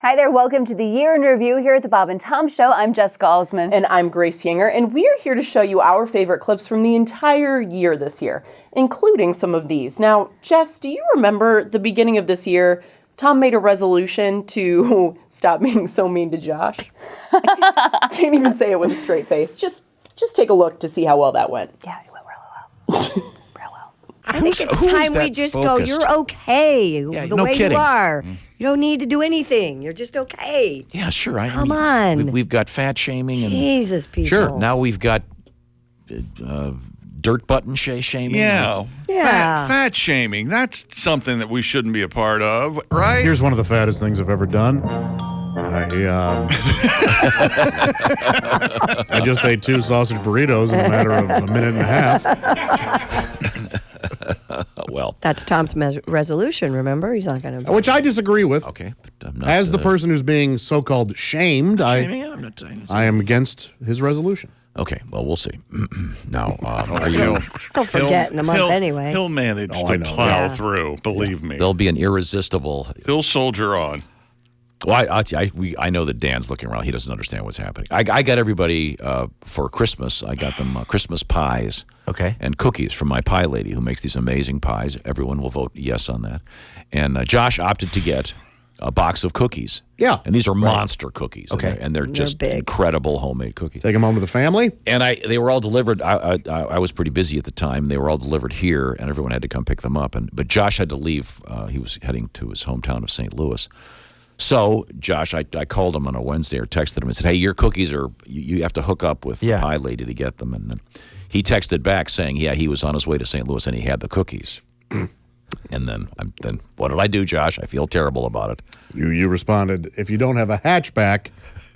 Hi there, welcome to the Year in Review here at the Bob and Tom Show. I'm Jessica Alsman. And I'm Grace Yinger, and we are here to show you our favorite clips from the entire year this year, including some of these. Now, Jess, do you remember the beginning of this year, Tom made a resolution to stop being so mean to Josh? I can't even say it with a straight face. Just take a look to see how well that went. Yeah, it went really well. Real well. I think it's time we just focused? Go, you're okay the way you are. You don't need to do anything. You're just okay. Yeah, sure. Come on. We've got fat shaming. Jesus, people. Sure. Now we've got dirt button shaming. Yeah. Yeah. Fat shaming. That's something that we shouldn't be a part of, right? Here's one of the fattest things I've ever done. I just ate 2 sausage burritos in a matter of a minute and a half. Well, that's Tom's resolution, remember? He's not going to... Which I disagree with. Okay. But I'm not, As the person who's being so-called shamed, I'm not saying I am against his resolution. Okay, well, we'll see. Now, He'll forget in a month anyway. He'll manage to plow through, believe me. There'll be an irresistible... He'll soldier on. Well, I know that Dan's looking around. He doesn't understand what's happening. I got everybody for Christmas. I got them Christmas pies, and cookies from my pie lady who makes these amazing pies. Everyone will vote yes on that. And Josh opted to get a box of cookies. Yeah, and these are monster cookies. Okay, and they're just big. incredible homemade cookies. Take them home to the family. And they were all delivered. I was pretty busy at the time. They were all delivered here, and everyone had to come pick them up. But Josh had to leave. He was heading to his hometown of St. Louis. So, Josh, I called him on a Wednesday or texted him and said, hey, your cookies are, you have to hook up with the pie lady to get them. And then he texted back saying, yeah, he was on his way to St. Louis and he had the cookies. And then what did I do, Josh? I feel terrible about it. You responded, if you don't have a hatchback,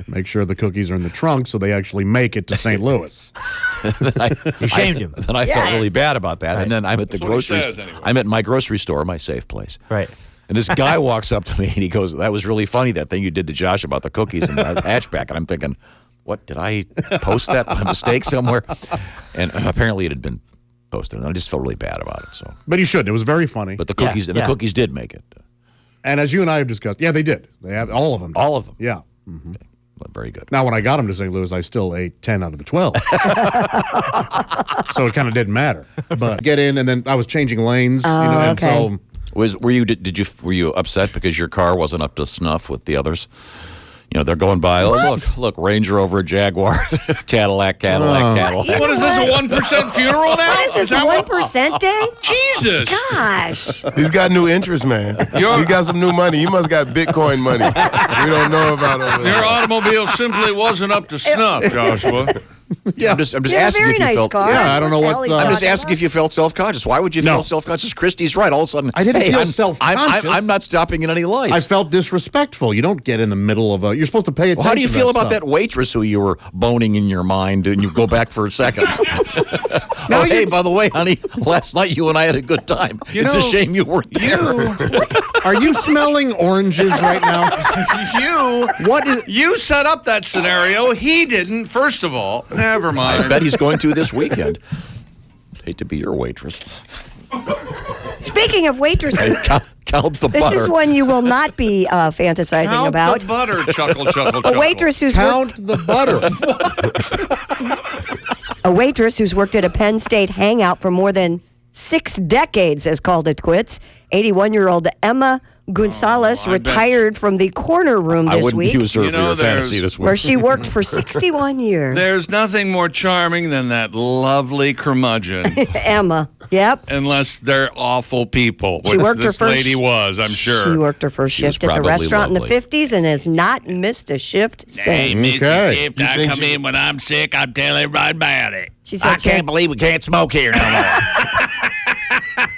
make sure the cookies are in the trunk so they actually make it to St. Louis. You shamed him. Then I felt really bad about that. Right. And then I'm at the grocery store. Anyway. I'm at my grocery store, my safe place. Right. And this guy walks up to me and he goes, that was really funny, that thing you did to Josh about the cookies and the hatchback. And I'm thinking, what, did I post that by mistake somewhere? And apparently it had been posted. And I just felt really bad about it. So, but you shouldn't. It was very funny. But the cookies, the cookies did make it. And as you and I have discussed, they did. They had all of them. All of them. Yeah. Mm-hmm. Okay. Well, very good. Now, when I got them to St. Louis, I still ate 10 out of the 12. So it kind of didn't matter. But get in, and then I was changing lanes, and so. Were you upset because your car wasn't up to snuff with the others? You know, they're going by, look, Range Rover, Jaguar, Cadillac. What is this, a 1% funeral now? What is this, a 1% day? Jesus. Gosh. He's got new interest, man. He got some new money. You must got Bitcoin money. We don't know about it. Your automobile simply wasn't up to snuff, Joshua. Yeah, I'm just asking if you felt. Car. Yeah, I don't know what. I'm just asking if you felt self-conscious. Why would you feel self-conscious? Christy's right. All of a sudden, I didn't feel self-conscious. I'm not stopping at any lights. I felt disrespectful. You don't get in the middle of a. You're supposed to pay attention. Well, how do you feel about that waitress who you were boning in your mind and you go back for seconds? Hey, by the way, honey, last night you and I had a good time. It's a shame you weren't there. Are you smelling oranges right now? You set up that scenario. He didn't. First of all, never mind. I bet he's going to this weekend. Hate to be your waitress. Speaking of waitresses, count the butter. This is one you will not be fantasizing about. Count the butter, chuckle. A waitress who's the butter. A waitress who's worked at a Penn State hangout for more than 6 decades has called it quits. 81-year-old Emma Gonzalez retired from the corner room this week. I wouldn't use her for your fantasy this week. Where she worked for 61 years. There's nothing more charming than that lovely curmudgeon. Emma, yep. Unless they're awful people. She worked her first. Lady was, I'm sure. She worked her first shift at the restaurant in the 50s and has not missed a shift since. Hey, Mr. Shift, I come in when I'm sick. I'm telling everybody about it. She said, I can't believe we can't smoke here no more.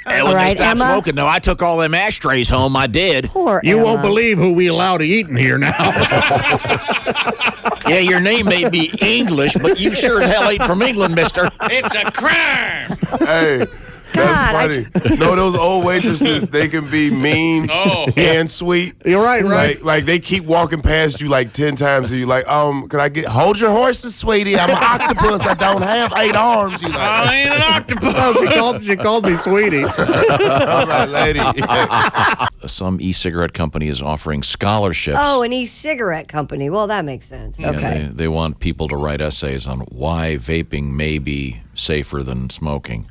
And when they stopped smoking, though, I took all them ashtrays home. I did. Poor You Emma. won't believe who we allow to eat in here now. Yeah, your name may be English, but you sure as hell ain't from England, mister. It's a crime. Hey. That's funny. No, those old waitresses, they can be mean and sweet. You're right. Like they keep walking past you like 10 times and you're like, hold your horses, sweetie. I'm an octopus. I don't have 8 arms. You like, I ain't an octopus. No, she called me sweetie. I'm like, lady. some e-cigarette company is offering scholarships. Oh, an e-cigarette company. Well, that makes sense. Yeah, Okay. they want people to write essays on why vaping may be safer than smoking.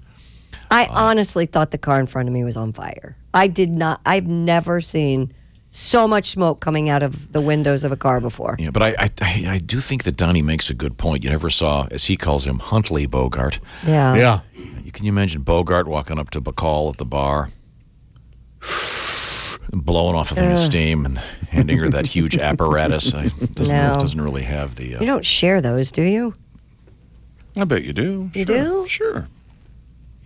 I honestly thought the car in front of me was on fire. I've never seen so much smoke coming out of the windows of a car before. Yeah, but I do think that Donnie makes a good point. You never saw, as he calls him, Huntley Bogart. Yeah. Yeah. Can you imagine Bogart walking up to Bacall at the bar, blowing off a thing of steam and handing her that huge apparatus? Doesn't really have the... You don't share those, do you? I bet you do. You do? Sure.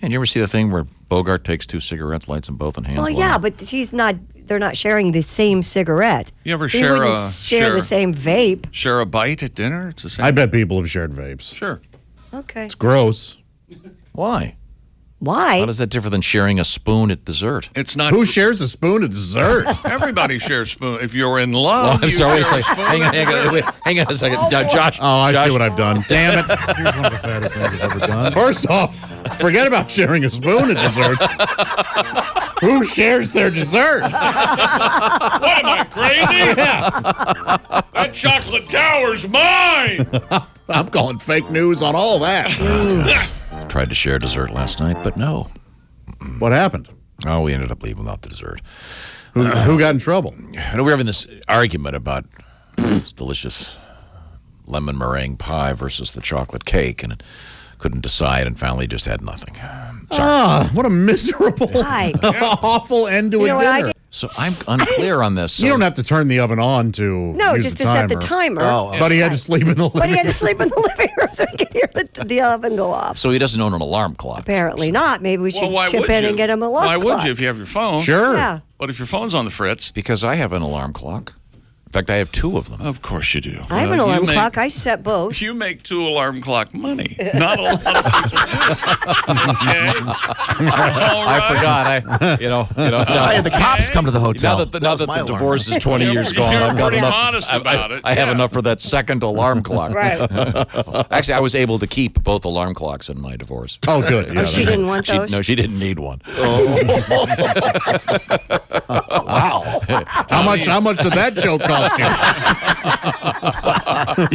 And you ever see the thing where Bogart takes 2 cigarettes, lights them both, and hands Well, one? yeah, but they're not sharing the same cigarette. You ever They share wouldn't a share the same vape. Share a bite at dinner? It's the same. I bet people have shared vapes. Sure. Okay. It's gross. Why? Why? How does that differ than sharing a spoon at dessert? It's not. Who shares a spoon at dessert? Everybody shares spoon. If you're in love, I'm you sorry. share a Hang on, hang on a second. Josh. Oh, I Josh, see what I've done. Damn it. Here's one of the fattest things I've ever done. First off, forget about sharing a spoon at dessert. Who shares their dessert? What am I, crazy? That chocolate tower's mine. I'm calling fake news on all that. tried to share dessert last night, but no. What happened? Oh, we ended up leaving without the dessert. Who got in trouble? I know we were having this argument about this delicious lemon meringue pie versus the chocolate cake, and couldn't decide, and finally just had nothing. Ah, what a miserable, Yikes. awful end to You know a what I dinner. did? So I'm unclear on this. You don't have to turn the oven on to No, use just the to set the timer. timer. But he had to sleep in the living But he had to room. sleep in the living room so he could hear the oven go off. So he doesn't own an alarm clock. Apparently not. Maybe we should why chip would in you? and get him a alarm Why clock. would you if you have your phone? Sure. Yeah. But if your phone's on the fritz, Because I have an alarm clock. In fact, I have 2 of them. of course you do. I have an You alarm make- clock. I set both. You make 2 alarm clock money. Not a lot of people do. Okay? I forgot. The cops come to the hotel. Now that the divorce is 20 years gone, You're I've got pretty enough. honest about it. I have Yeah. enough for that second alarm clock. Right. Actually, I was able to keep both alarm clocks in my divorce. Oh, good. Yeah, She didn't want those? No, she didn't need one. Wow. How much did that joke cost you?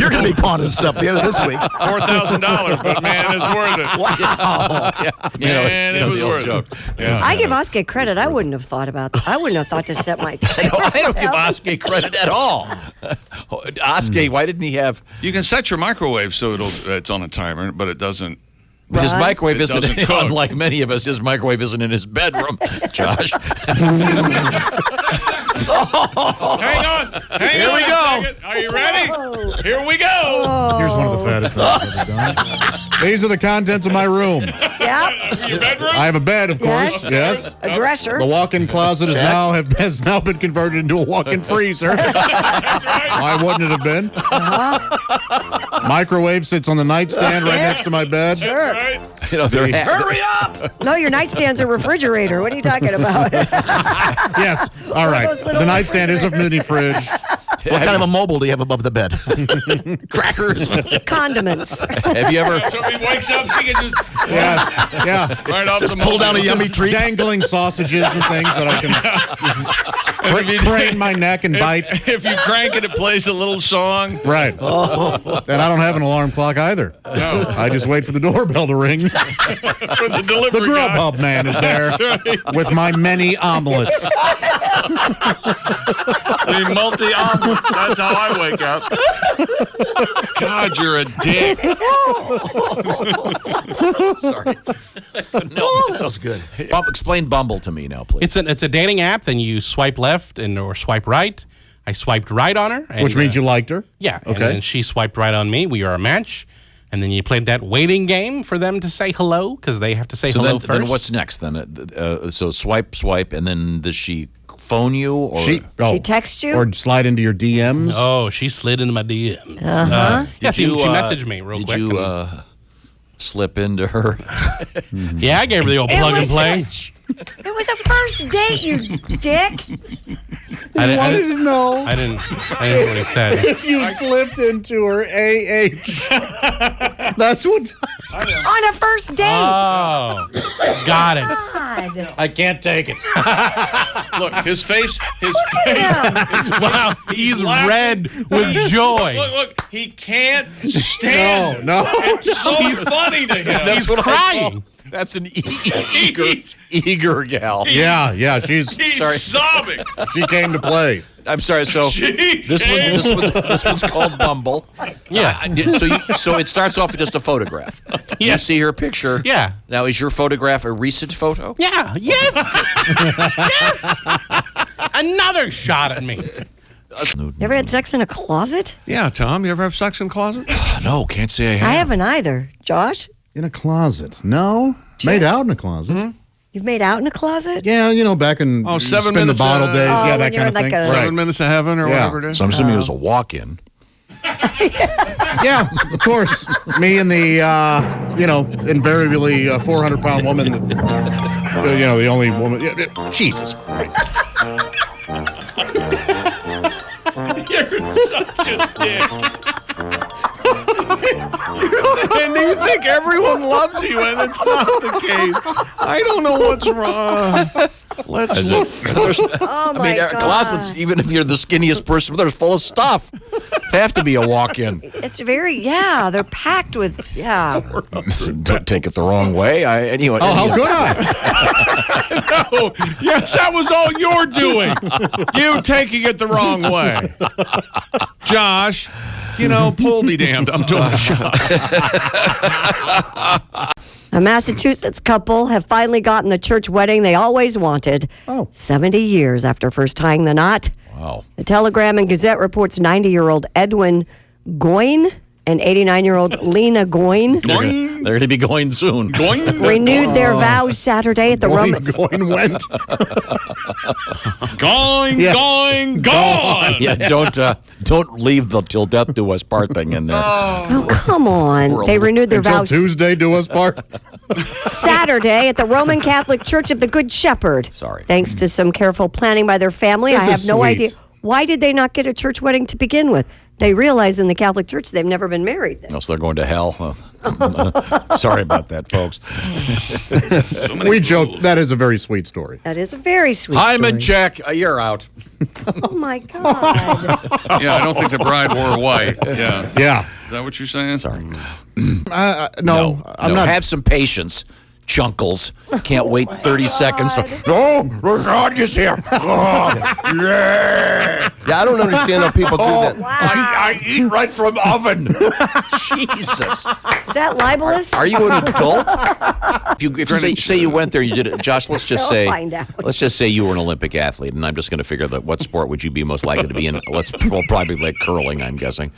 You're going to be pawning stuff at the end of this week. $4,000, but man, it's worth it. Man, it was the old worth joke. it. Yeah. I give Oscar credit. I wouldn't have thought about that. I wouldn't have thought to set my timer. I don't give Oskar credit at all. Oskar, why didn't he have? You can set your microwave so it's on a timer, but it doesn't. His Right. microwave It isn't, doesn't cook. unlike many of us, his microwave isn't in his bedroom, Josh. Hang on. Here we go. Are you ready? Here we go. Here's one of the fattest things I've ever done. These are the contents of my room. Yeah. Your bedroom? I have a bed, of course. Yes. A dresser. The walk-in closet has now been converted into a walk-in freezer. Why wouldn't it have been? Microwave sits on the nightstand right next to my bed. Sure. Right? Hurry up! No, your nightstand's a refrigerator. What are you talking about? Yes. All right. those little The nightstand is a mini fridge. What kind of a mobile do you have above the bed? Crackers. Condiments. Have you ever? So he wakes up, he can just Yes. Yeah. right off the pull down a mobile. yummy treat. Dangling sausages and things that I can just crane my neck and bite. If you crank it, it plays a little song. Right. And I don't have an alarm clock either. No. I just wait for the doorbell to ring. For the The delivery guy. Grubhub man is there with my many omelets. The multi-omelet. That's how I wake up. God, you're a dick. Sorry. No, that sounds good. Bob, explain Bumble to me now, please. It's a dating app. Then you swipe left or swipe right. I swiped right on her, and, Which means you liked her? yeah. And Okay. then she swiped right on me. We are a match. And then you played that waiting game for them to say hello because they have to say So hello then, first. then what's next? Then so swipe, and then does she phone you or She texts you? Or slide into your DMs? Oh, she slid into my DMs. Uh-huh. Yeah, she messaged me real did quick. you and- slip into her? yeah, I gave her the old plug and play. It was a first date, you dick. I wanted to know I didn't hear what he said. if you slipped into her AH. That's what's. On a first date. Oh, got it. God. I can't take it. Look, his face. Wow, he's red with joy. Look, he can't stand. No. It's so funny to him. He's crying. That's an eager gal. Yeah, she's He's sobbing. she came to play. I'm sorry. So this one's called Bumble. Yeah. So it starts off with just a photograph. You see her picture. Yeah. Now, is your photograph a recent photo? Yeah. Yes. Yes. Another shot at me. You ever had sex in a closet? Yeah, Tom, you ever have sex in the closet? No, can't say I have. I haven't either. Josh, In a closet? No. Made out in a closet. you've made out in a closet? Yeah, back in 7 spin minutes, the bottle days. Oh, Yeah, when that you're kind of like thing. a- 7 minutes of heaven or Yeah. whatever it is. So I'm assuming it was a walk-in. Yeah, of course. Me and the, invariably 400-pound woman, the only woman. Jesus Christ. You're such a dick. And you think everyone loves you, and it's not the case. I don't know what's wrong. Let's look. Oh, my God. Closets, even if you're the skinniest person, they're full of stuff. They have to be a walk-in. It's they're packed with, Don't take it the wrong way. Anyway. Oh, how could I? No, yes, that was all you're doing. You taking it the wrong way. Josh, pull me damned. I'm doing a shot. A Massachusetts couple have finally gotten the church wedding they always wanted. 70 years after first tying the knot. Wow. The Telegram and Gazette reports 90-year-old Edwin Goyne and 89-year-old Lena Goyne They're going to be going soon. renewed their vows Saturday at the Roman. Going went. Going. Yeah, don't leave the till death do us part thing in there. Oh, come on. They renewed their Until vows Tuesday, do us part. Saturday at the Roman Catholic Church of the Good Shepherd. Sorry. Thanks to some careful planning by their family. This I have is no sweet. idea. Why did they not get a church wedding to begin with? They realize in the Catholic Church they've never been married. No, so they're going to hell. Sorry about that, folks. We joke. That is a very sweet story. That is a very sweet Hyman story. check. You're out. Oh, my God. Yeah, I don't think the bride wore white. Yeah. Yeah. Is that what you're saying? Sorry. No, I'm not. Have some patience, chunkles. Can't wait 30 seconds to. No, lasagna's here. Oh, yeah. Yeah, I don't understand how people do that. Wow. I eat right from oven. Jesus. Is that libelous? Are you an adult? If you say you went there, you did it, Josh. Let's just We'll say, find out. let's just say you were an Olympic athlete, and I'm just going to figure that what sport would you be most likely to be in? Probably like curling, I'm guessing.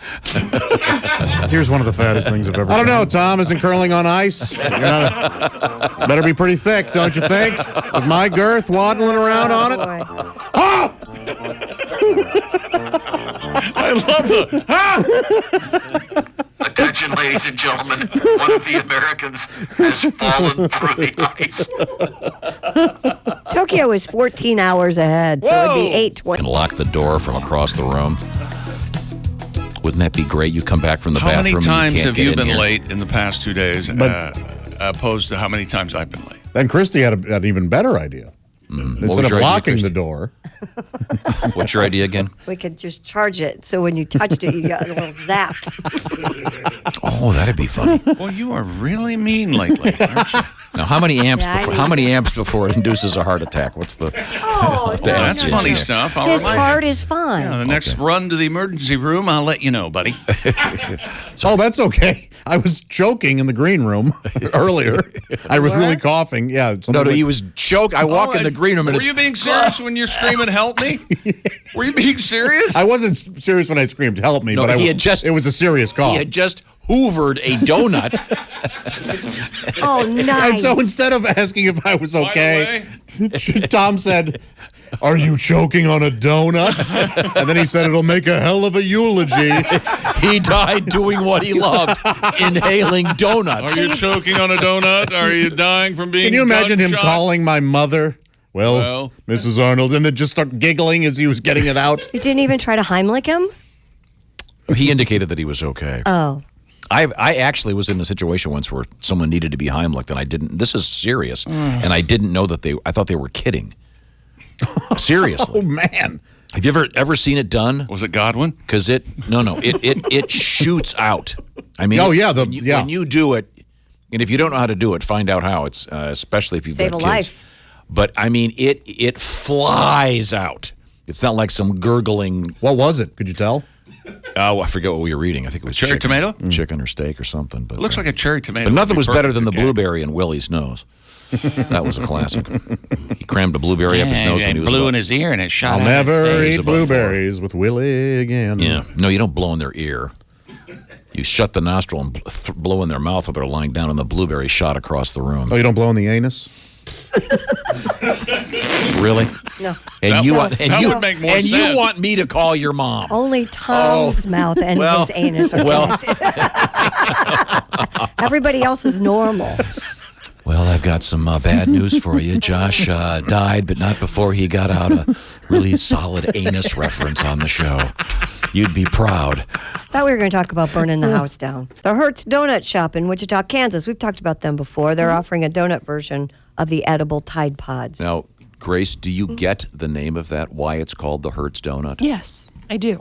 Here's one of the fattest things I've ever I don't know, Tom. Isn't curling on ice? Better be pretty thick, don't you think? With my girth waddling around on it. Boy. I love the. Attention, ladies and gentlemen. One of the Americans has fallen through the ice. Tokyo is 14 hours ahead, so it'd be 8:20. And lock the door from across the room. Wouldn't that be great? You come back from the How bathroom. many times and have you you can't get been in here. late in the past 2 days, opposed to how many times I've been late? Then Christy had an even better idea. What Instead was of your idea, locking the Christy? door. What's your idea again? We could just charge it, so when you touched it, you got a little zap. Oh, that'd be funny. Well, you are really mean lately, aren't you? Now, how many amps? Yeah, I Before, need how many amps before it induces a heart attack? What's the? Oh, the That's answer? funny stuff. I'll His remind heart you. is fine. The next run to the emergency room, I'll let you know, buddy. Oh, that's okay. I was choking in the green room earlier. I was really coughing. Yeah. No, he was choke. I walk in the green room and Were it's. you being serious when you're screaming, "Help me"? Were you being serious? I wasn't serious when I screamed, "Help me!" No, but he I had just- it was a serious cough. He had just hoovered a donut. Oh, nice. And so instead of asking if I was okay, Tom said, "Are you choking on a donut?" And then he said, "It'll make a hell of a eulogy." He died doing what he loved, inhaling donuts. Are you choking on a donut? Are you dying from being Can you imagine him gunshot? calling my mother? Well, Mrs. Arnold, and then just start giggling as he was getting it out. You didn't even try to Heimlich him? He indicated that he was okay. Oh. I actually was in a situation once where someone needed to be Heimlicked, and I didn't. This is serious, and I didn't know that I thought they were kidding. Seriously. Oh, man. Have you ever seen it done? Was it Godwin? Because it shoots out. I mean, Oh, yeah, when you do it, and if you don't know how to do it, find out how. It's especially if you've Save got a kids. life. But I mean, it flies out. It's not like some gurgling. What was it? Could you tell? Oh, I forget what we were reading. I think it was Cherry tomato? chicken or steak or something. But It looks like a cherry tomato. But nothing was better than the perfect blueberry in Willie's nose. That was a classic. He crammed a blueberry up his nose when he was blew about- in his ear and it shot I'll out never his face. eat blueberries with Willie again. Yeah. No, you don't blow in their ear. You shut the nostril and blow in their mouth while they're lying down, and the blueberry shot across the room. Oh, you don't blow in the anus? Really? No. And you want that would make more and you sense. want me to call your mom? Only Tom's mouth and his anus are connected. Everybody else is normal. Well, I've got some bad news for you. Josh died, but not before he got out a really solid anus reference on the show. You'd be proud. Thought we were going to talk about burning the house down. The Hertz Donut Shop in Wichita, Kansas. We've talked about them before. They're offering a donut version of the edible Tide Pods. Now, Grace, do you get the name of that? Why it's called the Hertz Donut? Yes, I do.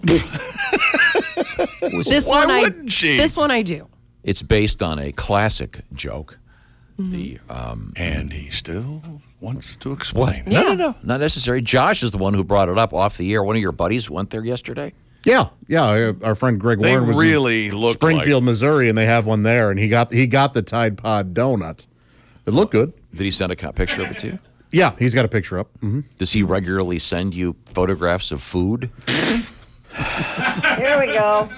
Why wouldn't she? This one I do. It's based on a classic joke. And he still wants to explain. No, not necessary. Josh is the one who brought it up off the air. One of your buddies went there yesterday. Yeah. Our friend Greg They Warren was really in look Springfield, Missouri, and they have one there, and he got the Tide Pod donut. It looked good. Did he send a picture of it to you? Yeah, he's got a picture up. Mm-hmm. Does he regularly send you photographs of food? Here we go.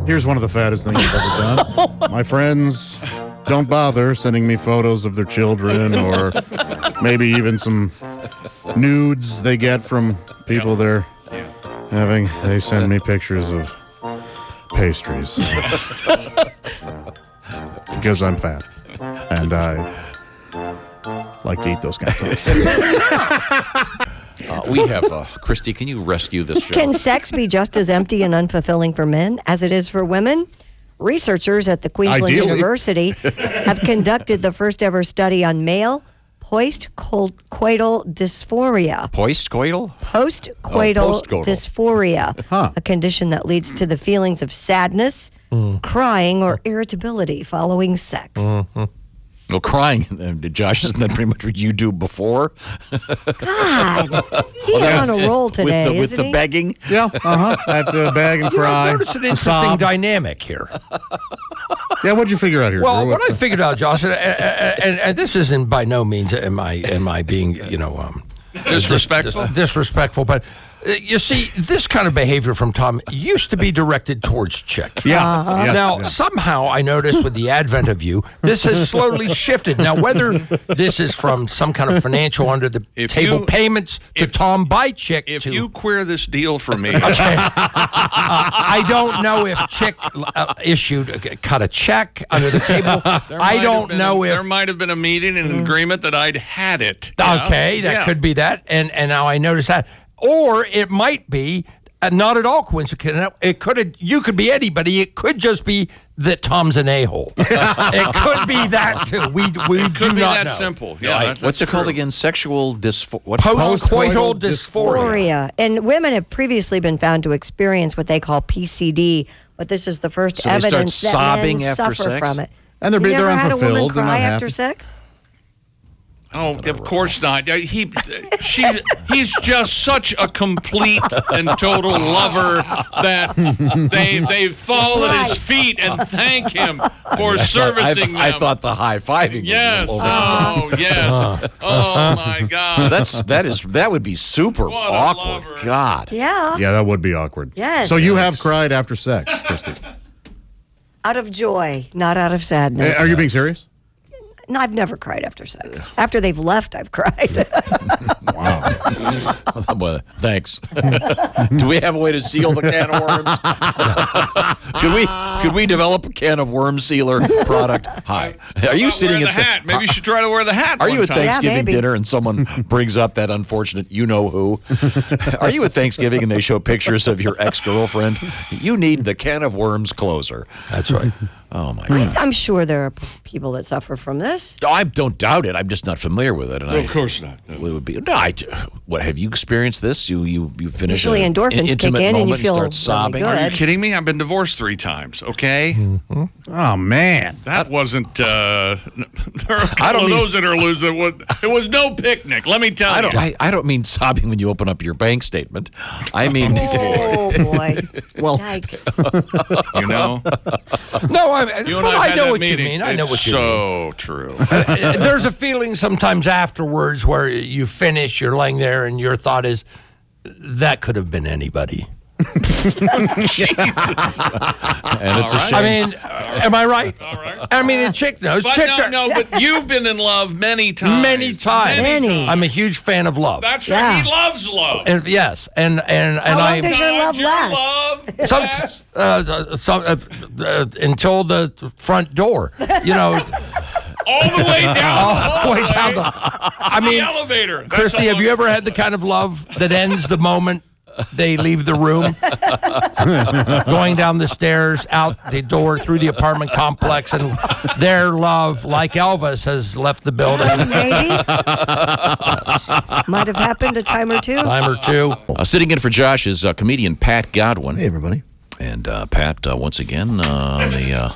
Here's one of the fattest things I've ever done. My friends don't bother sending me photos of their children or maybe even some nudes they get from people they're having. They send me pictures of pastries because I'm fat and I like to eat those kind of things. We have, Christy, can you rescue this show? Can sex be just as empty and unfulfilling for men as it is for women? Researchers at the Queensland Ideally. University have conducted the first ever study on male postcoital dysphoria. Postcoital? Postcoital postcoital. dysphoria, a condition that leads to the feelings of sadness, crying, or irritability following sex. Well, crying, Josh, isn't that pretty much what you do before? God, he's on a roll today, with isn't the he? begging? Yeah, I have to beg and cry. Notice an and interesting sob. dynamic here. Yeah, what'd you figure out here? Well, Drew? what I figured out, Josh, and this isn't by no means am I being disrespectful, but you see, this kind of behavior from Tom used to be directed towards Chick. Yeah. Yes, Now, yeah. somehow I noticed with the advent of you, this has slowly shifted. Now, whether this is from some kind of financial under the table payments to Tom by Chick. If you queer this deal for me, I don't know if Chick cut a check under the table. I don't know if there might have been a meeting and an agreement that I'd had it. Okay, that could be that, and now I notice that, or it might be not at all coincidental. It could you could be anybody. It could just be that Tom's an a-hole. It could be that too. We It could do be not that know. simple. What's it called again? Sexual dysphoria. Postcoital dysphoria. And women have previously been found to experience what they call PCD, but this is the first So they start evidence that sobbing men after suffer sex? from it. And they're You never had a woman unfulfilled. They're cry not after happy. sex? Oh, of course not. He's just such a complete and total lover that they fall at his feet and thank him for servicing them. I thought the high fiving. Yes. Was over the top. Oh, yes. Oh my God. That would be super What a awkward. lover. God. Yeah. Yeah, that would be awkward. Yes. So you have cried after sex, Christy? Out of joy, not out of sadness. Are you being serious? No, I've never cried after sex. After they've left, I've cried. Well, thanks. Do we have a way to seal the can of worms? Could we develop a can of worm sealer product? Hi. Are you sitting at at the hat? Maybe you should try to wear the hat. Are one you at time. Thanksgiving maybe. dinner and someone brings up that unfortunate you-know-who? Are you at Thanksgiving and they show pictures of your ex-girlfriend? You need the can of worms closer. That's right. Oh, my God. I'm sure there are people that suffer from this. I don't doubt it. I'm just not familiar with it. And Of course not. It would be what have you experieed this? You finish Usually an endorphins intimate kick in and you moment feel start really sobbing. good. Are you kidding me? I've been divorced 3 times. Okay, Oh, man. that wasn't. There are a I couple don't of mean- those interludes that it was no picnic. Let me tell you. I don't mean sobbing when you open up your bank statement. I mean, Oh, boy. Well, Yikes. You know, No, you and I I had know that what meeting. you mean. I know what you mean. So true. There's a feeling sometimes afterwards where you finish, you're laying there, and your thought is, that could have been anybody. and it's a shame. I mean, am I right? All right. I mean, a chick knows. But Chick but you've been in love many times. Many times. Many. I'm a huge fan of love. That's right. Yeah. He loves love. And yes, and How long I does your love last? love some, last until the front door. You know, all the way down all the way down the. I the mean, elevator. That's Christy, how have you long- ever had the kind of love that ends the moment they leave the room? Going down the stairs, out the door, through the apartment complex, and their love, like Elvis, has left the building. Maybe. Might have happened a time or two. Time or two. Sitting in for Josh is comedian Pat Godwin. Hey, everybody. And Pat, once again, on the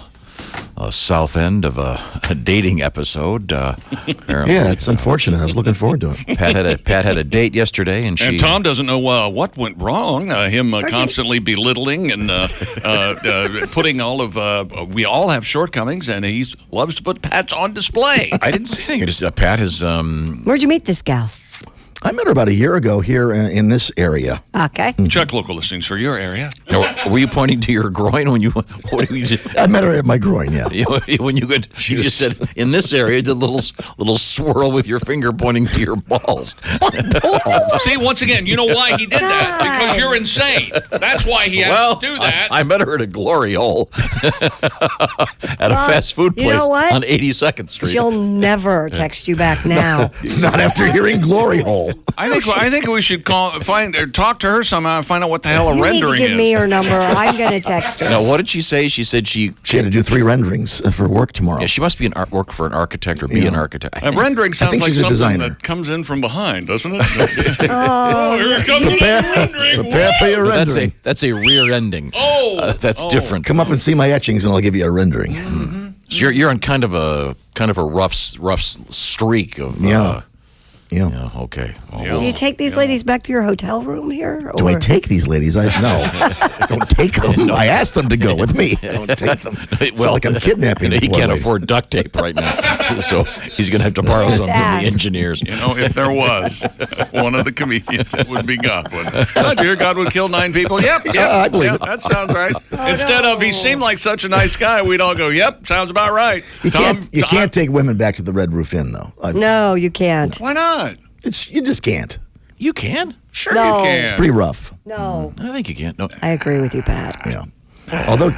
south end of a dating episode. Apparently, Yeah, it's unfortunate. I was looking forward to it. Pat had a date yesterday, and she. And Tom doesn't know what went wrong. Him constantly belittling and putting all of. We all have shortcomings, and he loves to put Pat's on display. I didn't say anything. I just Pat has. Where'd you meet this gal? I met her about a year ago here in this area. Okay. Check local listings for your area. Now, were you pointing to your groin when you? What did you? I met her at my groin, yeah. When you could, she just said in this area, did a little swirl with your finger pointing to your balls. See, once again, you know why he did that? Because you're insane. That's why he has to do that. I met her at a glory hole at a fast food place you know what? on 82nd Street. She'll never text you back now. Not after hearing glory hole. I think we should talk to her somehow and find out what the hell a You need rendering to give is. me her number. I'm going to text her. Now, what did she say? She said she She had to do 3 renderings for work tomorrow. Yeah, she must be work for an architect or be an architect. A rendering sounds think like she's a something designer. that comes in from behind, doesn't it? Oh, here comes the rendering. Prepare for your But rendering. that's a rear ending. That's different. Come up and see my etchings, and I'll give you a rendering. So you're on kind of a rough streak of. Yeah. Yeah. Okay. Oh, Do you take these ladies back to your hotel room here? Do I or- take these ladies? No. I don't take them. I asked them to go with me. I don't take them. It's Well, like I'm kidnapping He the poor can't lady. afford duct tape right now, so he's going to have to borrow some from the ask. engineers. You know, if there was one of the comedians, it would be Godwin. Oh, dear, Godwin killed 9 people. Yep, I believe it. That sounds right. Instead of he seemed like such a nice guy, we'd all go, yep, sounds about right. You can't take women back to the Red Roof Inn, though. No, you can't. Why not? You just can't. You can. Sure No. you can. It's pretty rough. No. I think you can. No. I agree with you, Pat. Yeah. Although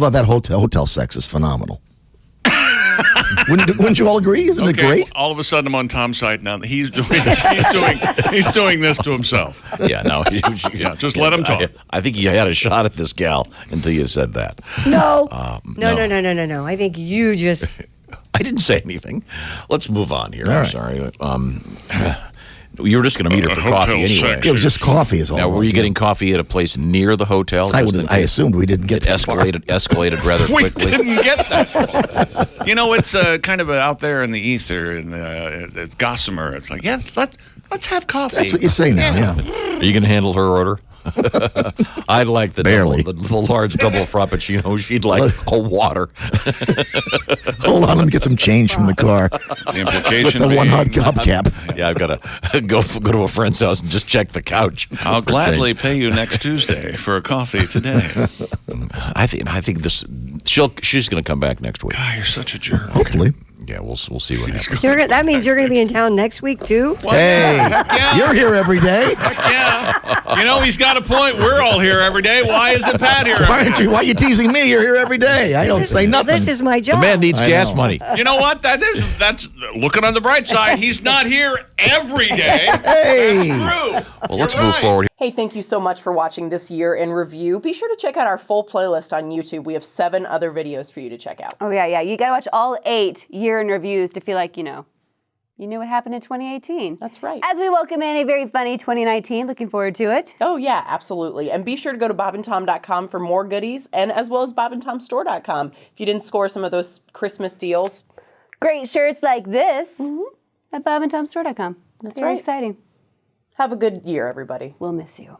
that hotel sex is phenomenal. Wouldn't you all agree? Isn't it great? All of a sudden, I'm on Tom's site now. He's doing this to himself. Yeah. No. Yeah, just let him talk. I think you had a shot at this gal until you said that. No. no. No. I think you just. I didn't say anything. Let's move on here. All I'm right. sorry. You were just going to meet her for Hotel coffee anyway. sex. It was just coffee is all. Now, it were was, you getting coffee at a place near the hotel? I Just in I case assumed we didn't get it that far. escalated rather We quickly. didn't get that far. You know, it's kind of out there in the ether, and it's gossamer. It's like, yes, let's have coffee. That's what you say now, yeah. Are you going to handle her order? I'd like the Barely. the large double frappuccino. She'd like a water. Hold on, let me get some change from the car. The implication With the one being, hot hubcap. Yeah, I've got to go to a friend's house and just check the couch. I'll for gladly change. pay you next Tuesday for a coffee today. I think this. She's going to come back next week. God, you're such a jerk. Hopefully. Yeah, we'll see what happens. That means you're going to be in town next week, too? Hey, Yeah. you're here every day. Yeah. You know, he's got a point. We're all here every day. Why isn't Pat here? Why aren't you? Why are you teasing me? You're here every day. I don't say nothing. This is my The job. man needs I gas know. money. You know what? That's looking on the bright side. He's not here every day. Hey. True. Well, let's move forward. Hey, thank you so much for watching this year in review. Be sure to check out our full playlist on YouTube. We have 7 other videos for you to check out. Oh, yeah. You got to watch all 8 year in reviews to feel like, you knew what happened in 2018. That's right. As we welcome in a very funny 2019. Looking forward to it. Oh, yeah, absolutely. And be sure to go to bobandtom.com for more goodies, and as well as bobandtomstore.com if you didn't score some of those Christmas deals. Great shirts like this at bobandtomstore.com. That's very right. exciting. Have a good year, everybody. We'll miss you.